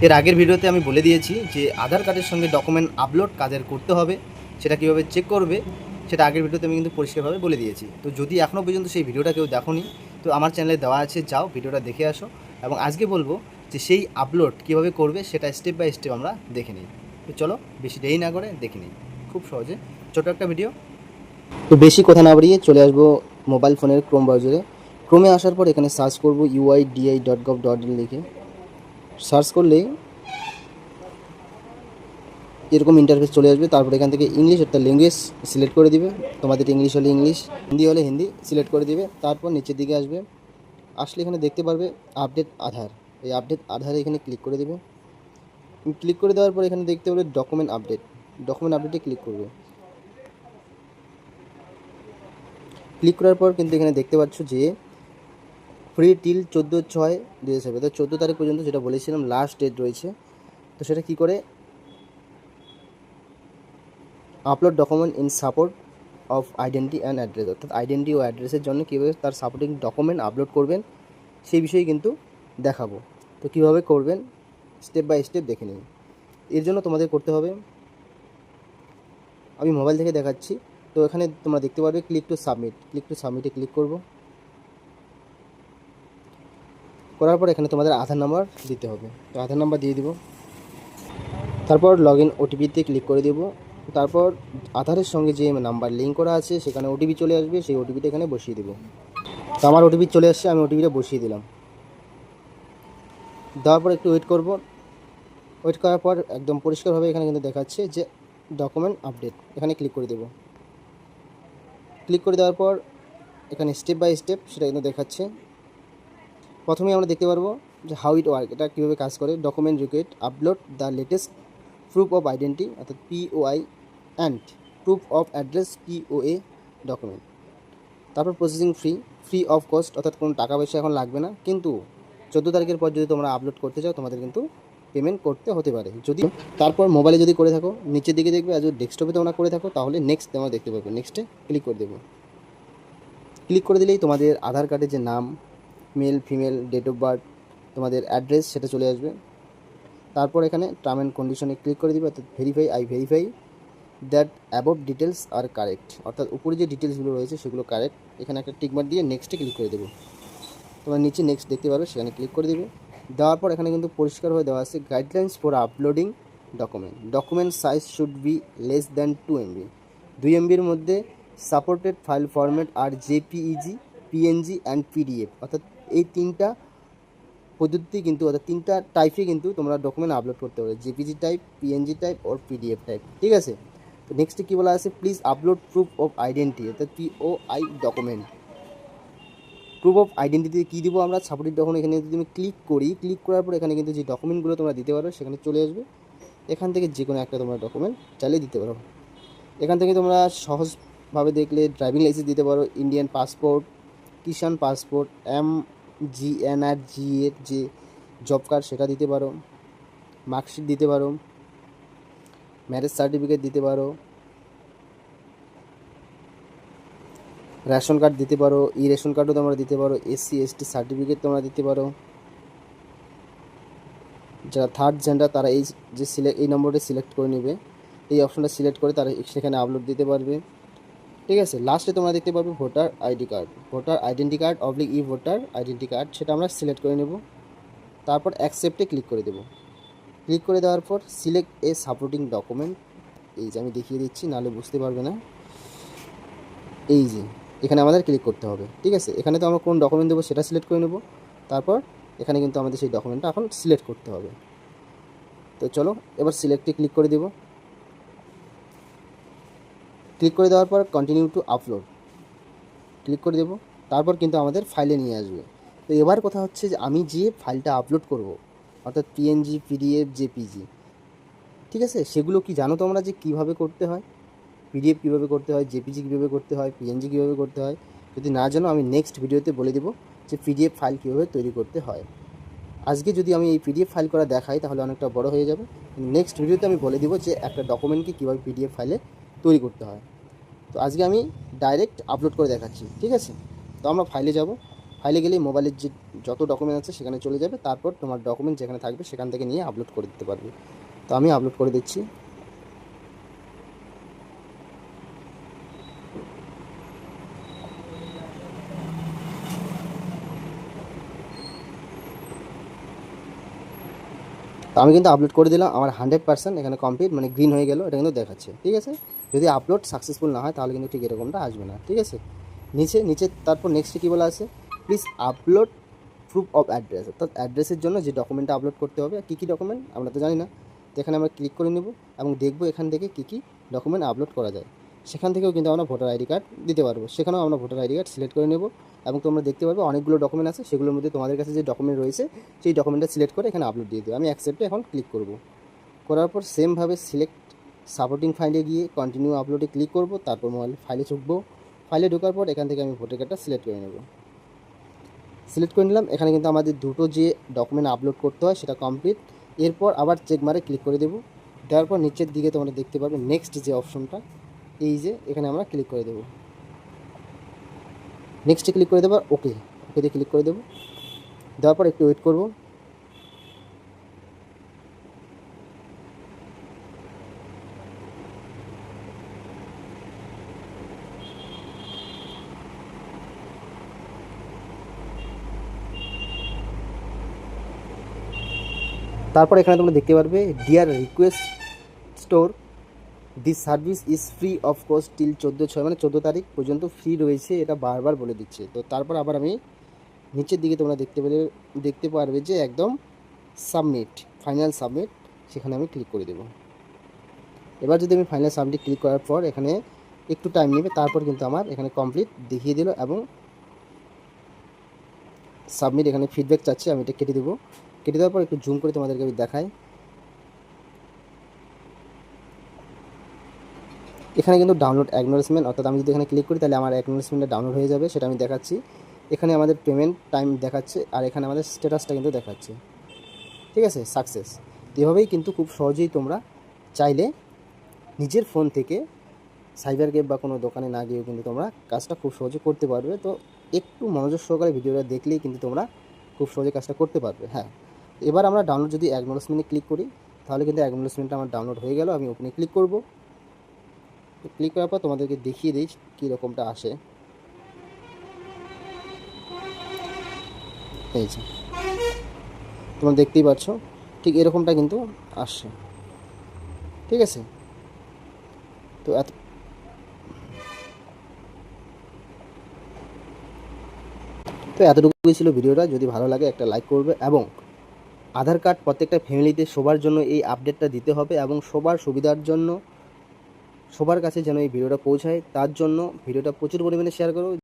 এর আগের ভিডিওতে আমি বলে দিয়েছি যে আধার কার্ডের সঙ্গে ডকুমেন্ট আপলোড কাদের করতে হবে, সেটা কীভাবে চেক করবে, সেটা আগের ভিডিওতে আমি কিন্তু পরিষ্কারভাবে বলে দিয়েছি। তো যদি এখনও পর্যন্ত সেই ভিডিওটা কেউ দেখোনি, তো আমার চ্যানেলে দেওয়া আছে, যাও ভিডিওটা দেখে আসো। এবং আজকে বলবো যে সেই আপলোড কীভাবে করবে সেটা স্টেপ বাই স্টেপ আমরা দেখে নিই। তো চলো বেশি দেরি না করে দেখে নিই, খুব সহজে ছোটো একটা ভিডিও। তো বেশি কথা না বাড়িয়ে চলে আসবো মোবাইল ফোনের ক্রোম ব্রাউজারে। ক্রোমে আসার পর এখানে সার্চ করব uidi.gov.in লিখে। সার্চ করলেই এরকম ইন্টারফেস চলে আসবে। তারপর এখান থেকে ইংলিশ অর্থাৎ ল্যাঙ্গুয়েজ সিলেক্ট করে দিবে। তোমাদের ইংলিশ হলে ইংলিশ, হিন্দি হলে হিন্দি সিলেক্ট করে দিবে। তারপর নিচের দিকে আসবে, আসলে এখানে দেখতে পারবে আপডেট আধার। এই আপডেট আধারে এখানে ক্লিক করে দেবে। ক্লিক করে দেওয়ার পর এখানে দেখতে পারবে ডকুমেন্ট আপডেট। ডকুমেন্ট আপডেটে ক্লিক করবে। ক্লিক করার পর কিন্তু এখানে দেখতে পাচ্ছ যে ফ্রি টিল 14/6/2007, অর্থাৎ 14 তারিখ পর্যন্ত যেটা বলেছিলাম লাস্ট ডেট রয়েছে। তো সেটা কী করে upload document in support of identity and address, অর্থাৎ আইডেন্টি ও অ্যাড্রেসের জন্য কীভাবে তার সাপোর্টিং ডকুমেন্ট আপলোড করবেন সেই বিষয়ে কিন্তু দেখাবো। তো কীভাবে করবেন স্টেপ বাই স্টেপ দেখে নিন। এর জন্য তোমাদের করতে হবে, আমি মোবাইল থেকে দেখাচ্ছি। তো এখানে তোমরা দেখতে পারবে click to submit. Click to সাবমিটে ক্লিক করব। করার পর এখানে তোমাদের আধার নাম্বার দিতে হবে। তো আধার নাম্বার দিয়ে দিব। তারপর লগ ইন ওটিপিতে ক্লিক করে দেব। তারপর আধারের সঙ্গে যে নাম্বার লিঙ্ক করা আছে সেখানে ওটিপি চলে আসবে, সেই ওটিপিটা এখানে বসিয়ে দেব। তো আমার ওটিপি চলে আসছে, আমি ওটিপিটা বসিয়ে দিলাম। দেওয়ার পর একটু ওয়েট করব। ওয়েট করার পর একদম পরিষ্কারভাবে এখানে কিন্তু দেখাচ্ছে যে ডকুমেন্ট আপডেট, এখানে ক্লিক করে দেব। ক্লিক করে দেওয়ার পর এখানে স্টেপ বাই স্টেপ সেটা কিন্তু দেখাচ্ছে। প্রথমেই আমরা দেখতে পারবো যে হাউ ইট ওয়ার্ক, এটা কীভাবে কাজ করে। Document request upload the latest proof of identity অর্থাৎ POI and proof of address POA document. তারপর প্রসেসিং ফ্রি অফ কস্ট, অর্থাৎ কোনো টাকা পয়সা এখন লাগবে না, কিন্তু 14 তারিখের পর যদি তোমরা আপলোড করতে চাও তোমাদের কিন্তু পেমেন্ট করতে হতে পারে। যদি তারপর মোবাইলে যদি করে থাকো নিচের দিকে দেখবে, আর যদি ডেস্কটপে তোমরা করে থাকো তাহলে নেক্সট তোমরা দেখতে পাবে। নেক্সটে ক্লিক করে দেবো। ক্লিক করে দিলেই তোমাদের আধার কার্ডের যে নাম, male female, date of birth, তোমাদের অ্যাড্রেস সেটা চলে আসবে। তারপর এখানে টার্ম অ্যান্ড কন্ডিশনে ক্লিক করে দিবে, অর্থাৎ I verify that above details are correct, অর্থাৎ উপরে যে ডিটেলসগুলো রয়েছে সেগুলো কারেক্ট। এখানে একটা টিকমার্ক দিয়ে নেক্সটে ক্লিক করে দেবো। তোমার নিচে নেক্সট দেখতে পারবে, সেখানে ক্লিক করে দেবে। দেওয়ার পর এখানে কিন্তু পরিষ্কার হয়ে দেওয়া আছে guidelines for uploading document size should be less than 2 MB, 2 MBর মধ্যে। সাপোর্টেড ফাইল ফরম্যাট আর JPEG, PNG অ্যান্ড PDF, অর্থাৎ এই তিনটা পদ্ধতি কিন্তু, অর্থাৎ তিনটা টাইপে কিন্তু তোমরা ডকুমেন্ট আপলোড করতে পারবে, JPG টাইপ, PNG টাইপ ওর PDF টাইপ, ঠিক আছে। তো নেক্সটে কী বলা আছে, please upload proof of identity, অর্থাৎ POI ডকুমেন্ট। প্রুফ অফ আইডেন্টিতে কী দিব আমরা, সাপোর্টেড ডকুমেন্ট। এখানে যদি আমি ক্লিক করি, ক্লিক করার পর এখানে কিন্তু যে ডকুমেন্টগুলো তোমরা দিতে পারো সেখানে চলে আসবে। এখান থেকে যে কোনো একটা তোমরা ডকুমেন্ট চালিয়ে দিতে পারো। এখান থেকে তোমরা সহজভাবে দেখলে ড্রাইভিং লাইসেন্স দিতে পারো, ইন্ডিয়ান পাসপোর্ট, কিষাণ পাসপোর্ট, MGNRG এর যে জব কার্ড সেটা দিতে পারো, মার্কশিট দিতে পারো, ম্যারেজ সার্টিফিকেট দিতে পারো, রেশন কার্ড দিতে পারো, রেশন কার্ডও তোমরা দিতে পারো, SC ST সার্টিফিকেট তোমরা দিতে পারো। যারা থার্ড জেন্ডার তারা এই নম্বরটা সিলেক্ট করে নেবে, এই অপশনটা সিলেক্ট করে তারা সেখানে আপলোড দিতে পারবে, ঠিক আছে। লাস্টে তোমরা দেখতে পারবে voter ID card, voter identity card / voter identity card, সেটা আমরা সিলেক্ট করে নেব। তারপর অ্যাকসেপ্টে ক্লিক করে দেব। ক্লিক করে দেওয়ার পর সিলেক্ট এ সাপোর্টিং ডকুমেন্ট, এই যে আমি দেখিয়ে দিচ্ছি নাহলে বুঝতে পারবে না, এই যে এখানে আমাদের ক্লিক করতে হবে, ঠিক আছে। এখানে তো আমরা কোন ডকুমেন্ট দেবো সেটা সিলেক্ট করে নেব। তারপর এখানে কিন্তু আমাদের সেই ডকুমেন্টটা এখন সিলেক্ট করতে হবে। তো চলো এবার সিলেক্টে ক্লিক করে দেব। ক্লিক করে দেওয়ার পর কন্টিনিউ টু আপলোড ক্লিক করে দেব। তারপর কিন্তু আমাদের ফাইলে নিয়ে আসবে। তো এবার কথা হচ্ছে যে আমি যে ফাইলটা আপলোড করব, অর্থাৎ PNG, PDF, JPG, ঠিক আছে, সেগুলো কি জানো তোমরা যে কীভাবে করতে হয়, PDF কীভাবে করতে হয়, JPG কীভাবে করতে হয়, PNG কীভাবে করতে হয়। যদি না জানো আমি নেক্সট ভিডিওতে বলে দেবো যে PDF ফাইল কীভাবে তৈরি করতে হয়। আজকে যদি আমি এই PDF ফাইল করা দেখাই তাহলে অনেকটা বড় হয়ে যাবে। নেক্সট ভিডিওতে আমি বলে দেবো যে একটা ডকুমেন্টকে কীভাবে PDF ফাইলে তৈরি করতে হয়। তো আজকে আমি ডাইরেক্ট আপলোড করে দেখাচ্ছি, ঠিক আছে। তো আমরা ফাইলে যাব। ফাইলে গেলেই মোবাইলের যে যত ডকুমেন্ট আছে সেখানে চলে যাবে, তারপর তোমার ডকুমেন্ট যেখানে থাকবে সেখান থেকে নিয়ে আপলোড করে দিতে পারবে। তো আমি আপলোড করে দিচ্ছি। তো আমি কিন্তু আপলোড করে দিলাম, আমার 100% এখানে কমপ্লিট মানে গ্রিন হয়ে গেল, এটা কিন্তু দেখাচ্ছে। ঠিক আছে, যদি আপলোড সাকসেসফুল না হয় তাহলে কিন্তু ঠিক এরকমটা আসবে না। ঠিক আছে, নিচে তারপর নেক্সটে কী বলা আছে, please upload proof of address, অর্থাৎ অ্যাড্রেসের জন্য যে ডকুমেন্টটা আপলোড করতে হবে। কী কী ডকুমেন্ট আমরা তো জানি না, তো এখানে আমরা ক্লিক করে নেব এবং দেখবো এখান থেকে কী কী ডকুমেন্ট আপলোড করা যায়। সেখান থেকেও কিন্তু আমরা ভোটার আইডি কার্ড দিতে পারবো, সেখানেও আমরা ভোটার আইডি কার্ড সিলেক্ট করে নেব এবং তোমরা দেখতে পারবে অনেকগুলো ডকুমেন্ট আছে, সেগুলোর মধ্যে তোমাদের কাছে যে ডকুমেন্ট রয়েছে সেই ডকুমেন্টটা সিলেক্ট করে এখানে আপলোড দিয়ে দেবো। আমি অ্যাকসেপ্টে এখন ক্লিক করব। করার পর সেমভাবে সিলেক্ট সাপোর্টিং ফাইলে গিয়ে কন্টিনিউ আপলোডে ক্লিক করব, তারপর মোবাইল ফাইলে ঢুকবো। ফাইলে ঢোকার পর এখান থেকে আমি ভোটার কার্ডটা সিলেক্ট করে নেব। সিলেক্ট করে নিলাম, এখানে কিন্তু আমাদের দুটো যে ডকুমেন্ট আপলোড করতে হয় সেটা কমপ্লিট। এরপর আবার চেক মারে ক্লিক করে দেবো। দেওয়ার পর নিচের দিকে তোমরা দেখতে পারবে নেক্সট যে অপশনটা, এই যে এখানে আমরা ক্লিক করে দেবো। নেক্সটে ক্লিক করে দেবো, ওকেতে ক্লিক করে দেবো। দেওয়ার পর একটু ওয়েট করব। তারপর এখানে তোমরা দেখতে পারবে dear request store, this service is free of cost till 14/6, মানে 14 তারিখ পর্যন্ত ফ্রি রয়েছে, এটা বারবার বলে দিচ্ছে। তো তারপর আবার আমি নিচের দিকে তোমরা দেখতে পারবে যে একদম সাবমিট, ফাইনাল সাবমিট, সেখানে আমি ক্লিক করে দেবো। এবার যদি আমি ফাইনাল সাবমিট ক্লিক করার পর এখানে একটু টাইম নেবে, তারপর কিন্তু আমার এখানে কমপ্লিট দেখিয়ে দিল এবং সাবমিট, এখানে ফিডব্যাক চাচ্ছে, আমি এটা কেটে দেবো। কেটে দেওয়ার পর একটু জুম করে তোমাদেরকে আমি দেখাই। এখানে কিন্তু ডাউনলোড অ্যাকনোলেজমেন্ট, অর্থাৎ আমি যদি এখানে ক্লিক করি তাহলে আমার অ্যাকনোলেজমেন্টটা ডাউনলোড হয়ে যাবে, সেটা আমি দেখাচ্ছি। এখানে আমাদের পেমেন্ট টাইম দেখাচ্ছে আর এখানে আমাদের স্ট্যাটাসটা কিন্তু দেখাচ্ছে। ঠিক আছে, সাকসেস। এভাবেই কিন্তু খুব সহজেই তোমরা চাইলে নিজের ফোন থেকে সাইবার ক্যাফে বা কোনো দোকানে না গিয়েও কিন্তু তোমরা কাজটা খুব সহজে করতে পারবে। তো একটু মনোযোগ সহকারে ভিডিওটা দেখলেই কিন্তু তোমরা খুব সহজে কাজটা করতে পারবে। হ্যাঁ, এবার আমরা ডাউনলোড যদি অ্যাকনোলেজমেন্টে ক্লিক করি তাহলে কিন্তু অ্যাকনোলেজমেন্টটা আমার ডাউনলোড হয়ে গেল। আমি ওখানে ক্লিক করব। ক্লিক করার পর তোমাদেরকে দেখিয়ে দিই কীরকমটা আসে। এই যে তোমরা দেখতেই পাচ্ছ ঠিক এরকমটা কিন্তু আসছে। ঠিক আছে, তো এতটুকুই ছিল ভিডিওটা। যদি ভালো লাগে একটা লাইক করবে এবং আধার কার্ড প্রত্যেকটা ফ্যামিলিতে সবার জন্য এই আপডেটটা দিতে হবে এবং সবার সুবিধার জন্য সবার কাছে যেন এই ভিডিওটা পৌঁছায়, তার জন্য ভিডিওটা প্রচুর পরিমাণে শেয়ার করো।